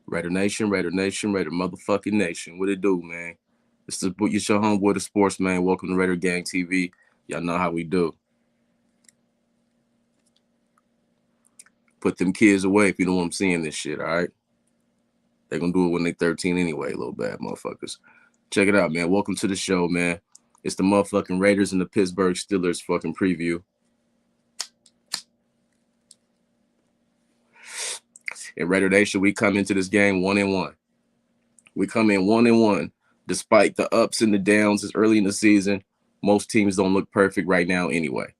Raider Nation, Raider Nation, Raider motherfucking Nation. What it do, man? It's your homeboy, the sports man. Welcome to Raider Gang TV. Y'all know how we do. Put them kids away if you don't want them seeing this shit, all right? They're gonna do it when they 13 anyway, little bad motherfuckers. Check it out, man. Welcome to the show, man. It's the motherfucking Raiders and the Pittsburgh Steelers fucking preview. In Raider Nation, we come into this game 1-1. We come in 1-1, despite the ups and the downs. It's early in the season. Most teams don't look perfect right now anyway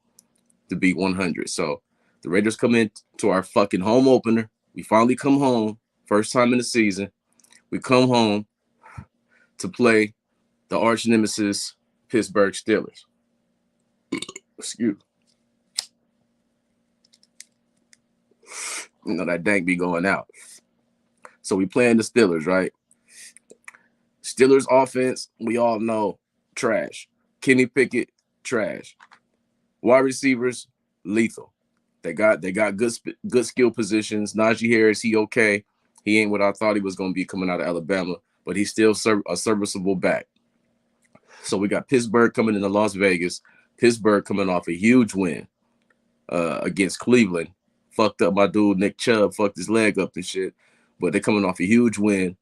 to beat 100. So the Raiders come in to our fucking home opener. We finally come home, first time in the season. We come home to play the arch nemesis Pittsburgh Steelers. Excuse me. You know, that dank be going out. So we playing the Steelers, right? Steelers offense, we all know, trash. Kenny Pickett, trash. Wide receivers, lethal. They got good skill positions. Najee Harris, he okay. He ain't what I thought he was going to be coming out of Alabama, but he's still a serviceable back. So we got Pittsburgh coming into Las Vegas. Pittsburgh coming off a huge win against Cleveland. Fucked up my dude Nick Chubb, fucked his leg up and shit. But they're coming off a huge win.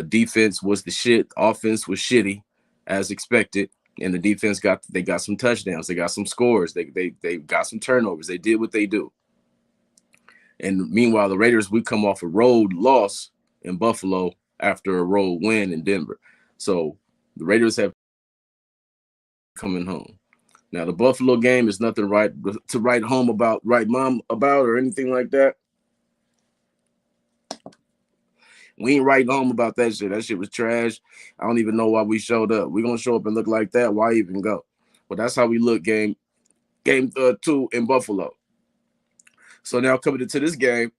Defense was the shit. Offense was shitty, as expected. And the defense got some touchdowns. They got some scores. They got some turnovers. They did what they do. And meanwhile, the Raiders, we come off a road loss in Buffalo after a road win in Denver. So the Raiders have coming home. Now, the Buffalo game is nothing to write home about, write mom about, or anything like that. We ain't writing home about that shit. That shit was trash. I don't even know why we showed up. We're going to show up and look like that. Why even go? But that's how we look game 2 in Buffalo. So now coming into this game,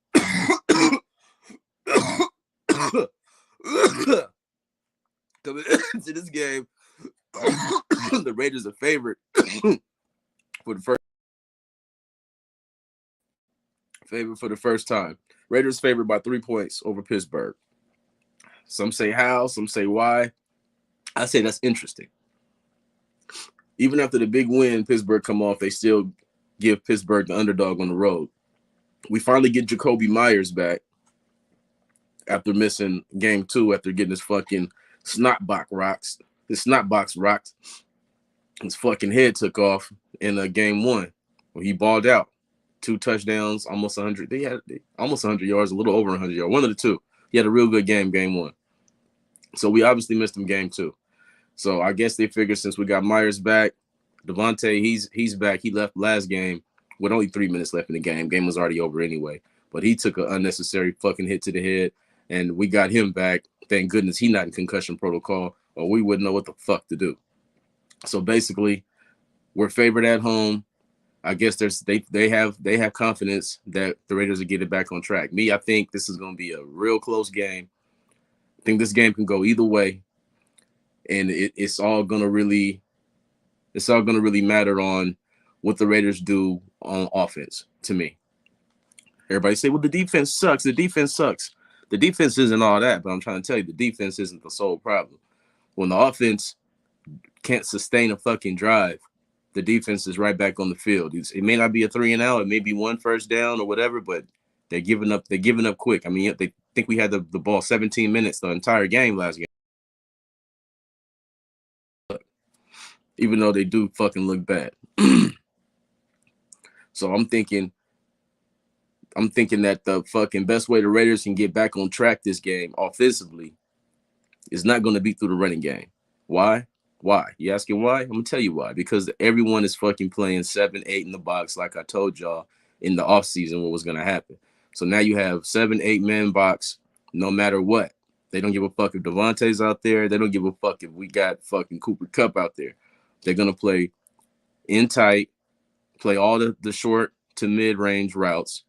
coming into this game, the Raiders are favored for the first time. Raiders favored by 3 points over Pittsburgh. Some say how, some say why. I say that's interesting. Even after the big win Pittsburgh come off, they still give Pittsburgh the underdog on the road. We finally get Jakobi Meyers back after missing game 2, after getting his fucking snot box rocked. His fucking head took off in game 1 where he balled out. 2 touchdowns, almost 100. They had almost 100 yards, a little over 100 yards. One of the two. He had a real good game 1. So we obviously missed him game 2. So I guess they figured since we got Myers back, Devontae, he's back. He left last game with only 3 minutes left in the game. Game was already over anyway. But he took an unnecessary fucking hit to the head, and we got him back. Thank goodness he's not in concussion protocol, or we wouldn't know what the fuck to do. So basically, we're favored at home. I guess they have confidence that the Raiders will get it back on track. Me, I think this is going to be a real close game. I think this game can go either way, and it's all going to really matter on what the Raiders do on offense. To me, everybody say, "Well, the defense sucks. The defense sucks." The defense isn't all that, but I'm trying to tell you, the defense isn't the sole problem. When the offense can't sustain a fucking drive, the defense is right back on the field. It may not be a 3 and out, it may be 1 first down or whatever, but they're giving up. They're giving up quick. I mean, they think we had the ball 17 minutes the entire game last game, even though they do fucking look bad. So I'm thinking that the fucking best way the Raiders can get back on track this game offensively is not going to be through the running game. Why? Why? You asking why? I'm going to tell you why. Because everyone is fucking playing 7-8 in the box like I told y'all in the offseason what was going to happen. So now you have 7-8 man box no matter what. They don't give a fuck if Devontae's out there. They don't give a fuck if we got fucking Cooper Kupp out there. They're going to play in tight, play all the short to mid-range routes,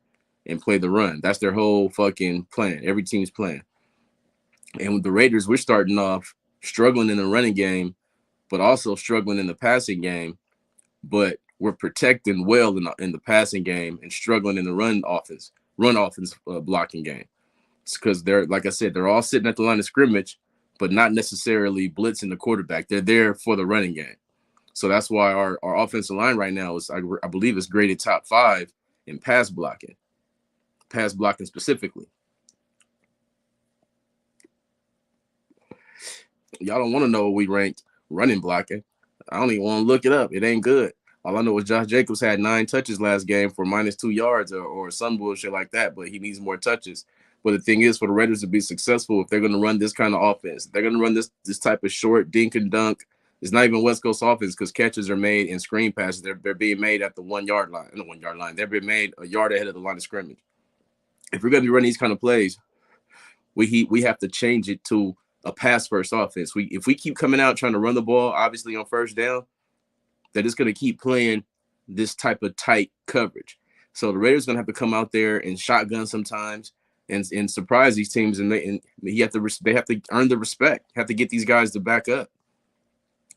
and play the run. That's their whole fucking plan. Every team's plan. And with the Raiders, we're starting off struggling in the running game, but also struggling in the passing game. But we're protecting well in the passing game and struggling in the run offense blocking game. because they're, like I said, they're all sitting at the line of scrimmage, but not necessarily blitzing the quarterback. They're there for the running game. So that's why our offensive line right now is, I believe, is graded top 5 in pass blocking specifically. Y'all don't want to know what we ranked running blocking. I don't even want to look it up. It ain't good. All I know is Josh Jacobs had 9 touches last game for -2 yards or some bullshit like that, but he needs more touches. But the thing is, for the Raiders to be successful, if they're going to run this kind of offense, they're going to run this type of short dink and dunk. It's not even West Coast offense because catches are made in screen passes. They're being made at the 1 yard line. The 1 yard line. They're being made a yard ahead of the line of scrimmage. If we're going to be running these kind of plays, we have to change it to a pass first offense. If we keep coming out trying to run the ball, obviously on first down, that it's going to keep playing this type of tight coverage. So the Raiders going to have to come out there and shotgun sometimes and surprise these teams, and they have to earn the respect. Have to get these guys to back up,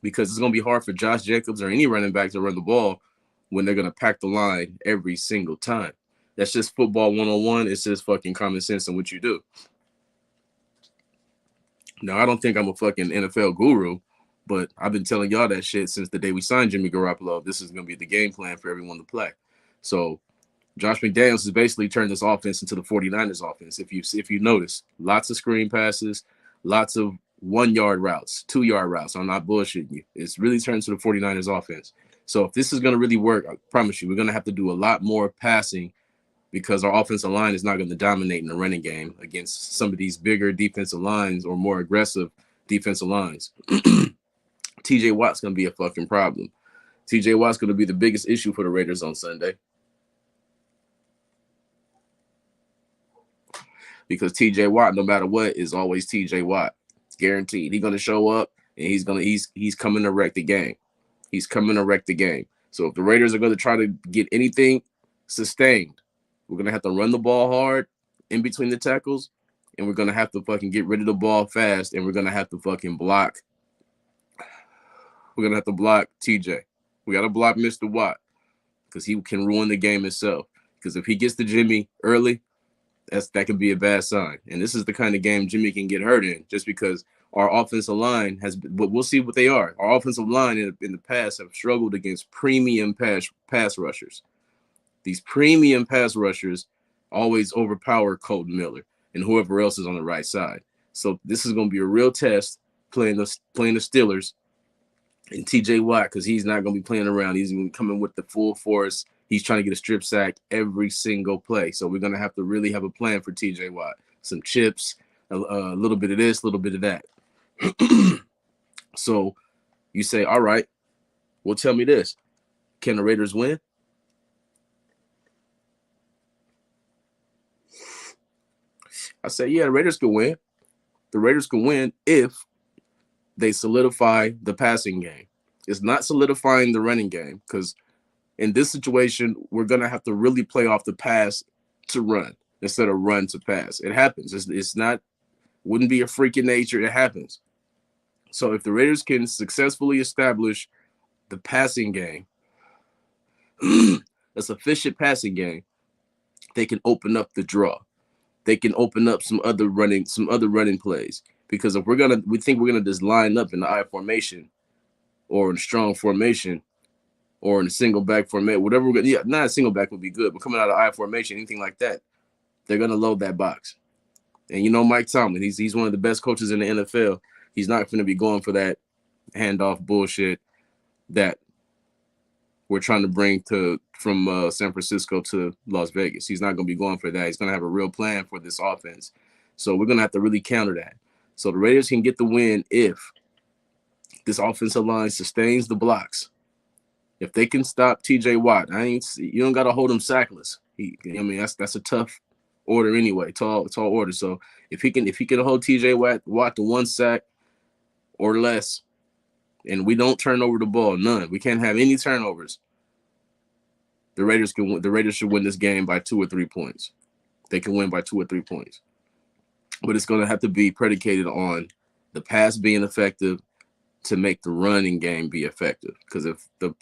because it's going to be hard for Josh Jacobs or any running back to run the ball when they're going to pack the line every single time. That's just football 101. It's just fucking common sense in what you do. Now, I don't think I'm a fucking NFL guru, but I've been telling y'all that shit since the day we signed Jimmy Garoppolo. This is going to be the game plan for everyone to play. So Josh McDaniels has basically turned this offense into the 49ers offense. If you notice, lots of screen passes, lots of 1 yard routes, 2 yard routes. I'm not bullshitting you. It's really turned to the 49ers offense. So if this is going to really work, I promise you, we're going to have to do a lot more passing, because our offensive line is not going to dominate in the running game against some of these bigger defensive lines or more aggressive defensive lines. TJ Watt's going to be a fucking problem. TJ Watt's going to be the biggest issue for the Raiders on Sunday, because TJ Watt, no matter what, is always TJ Watt. Guaranteed. He's going to show up, and he's coming to wreck the game. He's coming to wreck the game. So if the Raiders are going to try to get anything sustained, we're going to have to run the ball hard in between the tackles, and we're going to have to fucking get rid of the ball fast, and we're going to have to fucking block. We're going to have to block TJ. We got to block Mr. Watt, because he can ruin the game himself. Because if he gets to Jimmy early, that can be a bad sign. And this is the kind of game Jimmy can get hurt in, just because our offensive line has, but we'll see what they are. Our offensive line in the past have struggled against premium pass rushers. These premium pass rushers always overpower Colton Miller and whoever else is on the right side. So this is going to be a real test playing the Steelers and TJ Watt, because he's not going to be playing around. He's going to be coming with the full force. He's trying to get a strip sack every single play. So we're going to have to really have a plan for TJ Watt. Some chips, a little bit of this, a little bit of that. So you say, all right, well, tell me this. Can the Raiders win? I say, yeah, the Raiders can win. The Raiders can win if they solidify the passing game. It's not solidifying the running game, because in this situation, we're going to have to really play off the pass to run instead of run to pass. It happens. It's not, wouldn't be a freak of nature. It happens. So if the Raiders can successfully establish the passing game, a sufficient passing game, they can open up the draw. They can open up some other running plays. Because if we think we're gonna just line up in the I formation, or in a strong formation, or in a single back formation, whatever we're gonna, not a single back would be good, but coming out of I formation, anything like that, they're gonna load that box. And you know Mike Tomlin, he's one of the best coaches in the NFL. He's not going to be going for that handoff bullshit that we're trying to bring from San Francisco to Las Vegas. He's not going to be going for that. He's going to have a real plan for this offense. So we're going to have to really counter that. So the Raiders can get the win if this offensive line sustains the blocks. If they can stop TJ Watt, you don't got to hold him sackless. That's a tough order anyway, tall order. So if he can hold TJ Watt to 1 sack or less, and we don't turn over the ball, none. We can't have any turnovers. The Raiders should win this game by 2 or 3 points. They can win by 2 or 3 points. But it's going to have to be predicated on the pass being effective to make the running game be effective. Because if the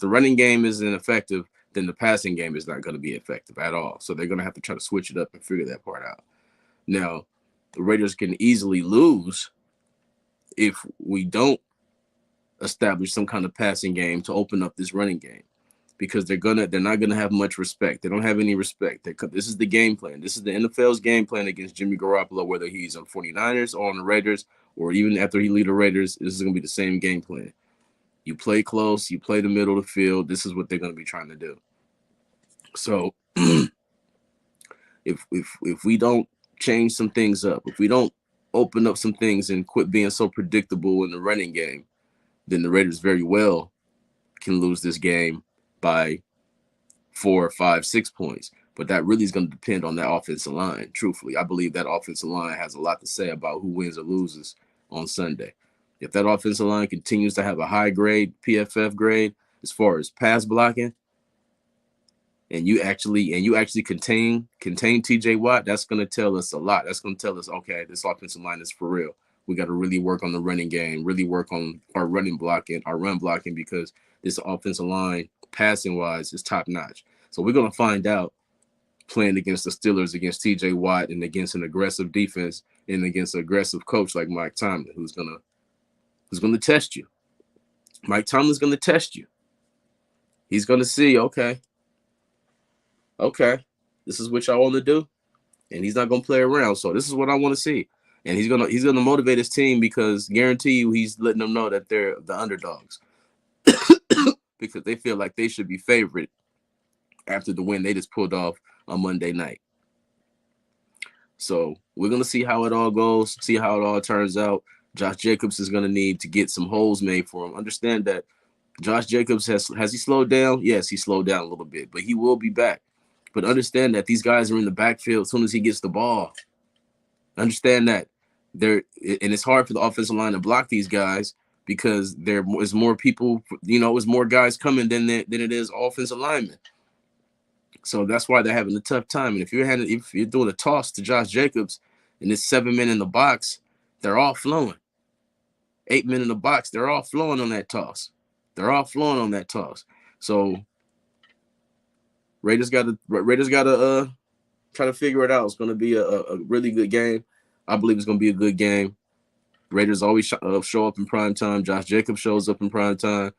running game isn't effective, then the passing game is not going to be effective at all. So they're going to have to try to switch it up and figure that part out. Now, the Raiders can easily lose if we don't establish some kind of passing game to open up this running game, because they're not gonna have much respect. They don't have any respect. This is the game plan. This is the NFL's game plan against Jimmy Garoppolo, whether he's on 49ers or on the Raiders, or even after he lead the Raiders. This is gonna be the same game plan. You play close, you play the middle of the field. This is what they're gonna be trying to do. So if we don't change some things up, if we don't open up some things and quit being so predictable in the running game, then the Raiders very well can lose this game by 4, 5, 6 points. But that really is going to depend on that offensive line. Truthfully, I believe that offensive line has a lot to say about who wins or loses on Sunday. If that offensive line continues to have a high grade, PFF grade, as far as pass blocking, and you actually contain TJ Watt, that's going to tell us a lot. That's going to tell us, okay, this offensive line is for real. We got to really work on the running game, really work on our run blocking, because this offensive line, passing wise, is top notch. So we're going to find out playing against the Steelers, against TJ Watt, and against an aggressive defense, and against an aggressive coach like Mike Tomlin, who's gonna test you. Mike Tomlin's gonna test you. He's gonna see, okay, this is what y'all want to do, and he's not gonna play around. So this is what I want to see, and he's gonna motivate his team, because guarantee you he's letting them know that they're the underdogs because they feel like they should be favored after the win they just pulled off on Monday night. So we're gonna see how it all goes, see how it all turns out. Josh Jacobs is gonna need to get some holes made for him. Understand that Josh Jacobs has he slowed down? Yes, he slowed down a little bit, but he will be back. But understand that these guys are in the backfield as soon as he gets the ball. Understand that and it's hard for the offensive line to block these guys, because there is more people, there's more guys coming than it is offensive linemen. So that's why they're having a tough time. And if you're doing a toss to Josh Jacobs and it's 7 men in the box, they're all flowing. 8 men in the box, they're all flowing on that toss. So Raiders got to try to figure it out. It's going to be a really good game. I believe it's going to be a good game. Raiders always show up in prime time. Josh Jacobs shows up in prime time.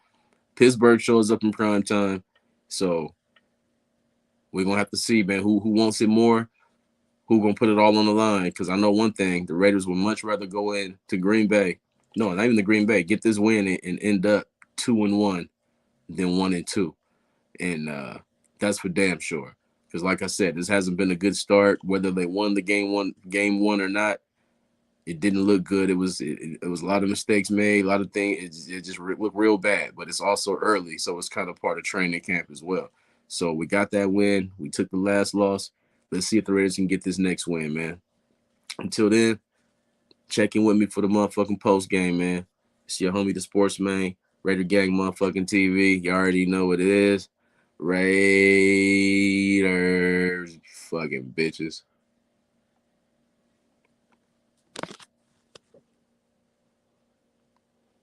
Pittsburgh shows up in prime time. So we're going to have to see, man, who wants it more, who going to put it all on the line. Because I know one thing, the Raiders would much rather go in to Green Bay. No, not even the Green Bay. Get this win and end up 2-1 than 1-2. And that's for damn sure. Because like I said, this hasn't been a good start. Whether they won the game one or not, it didn't look good. It was a lot of mistakes made, a lot of things. It just looked real bad. But it's also early, so it's kind of part of training camp as well. So we got that win. We took the last loss. Let's see if the Raiders can get this next win, man. Until then, check in with me for the motherfucking post game, man. It's your homie, the Sportsman, Raider Gang motherfucking TV. You already know what it is. Raiders fucking bitches.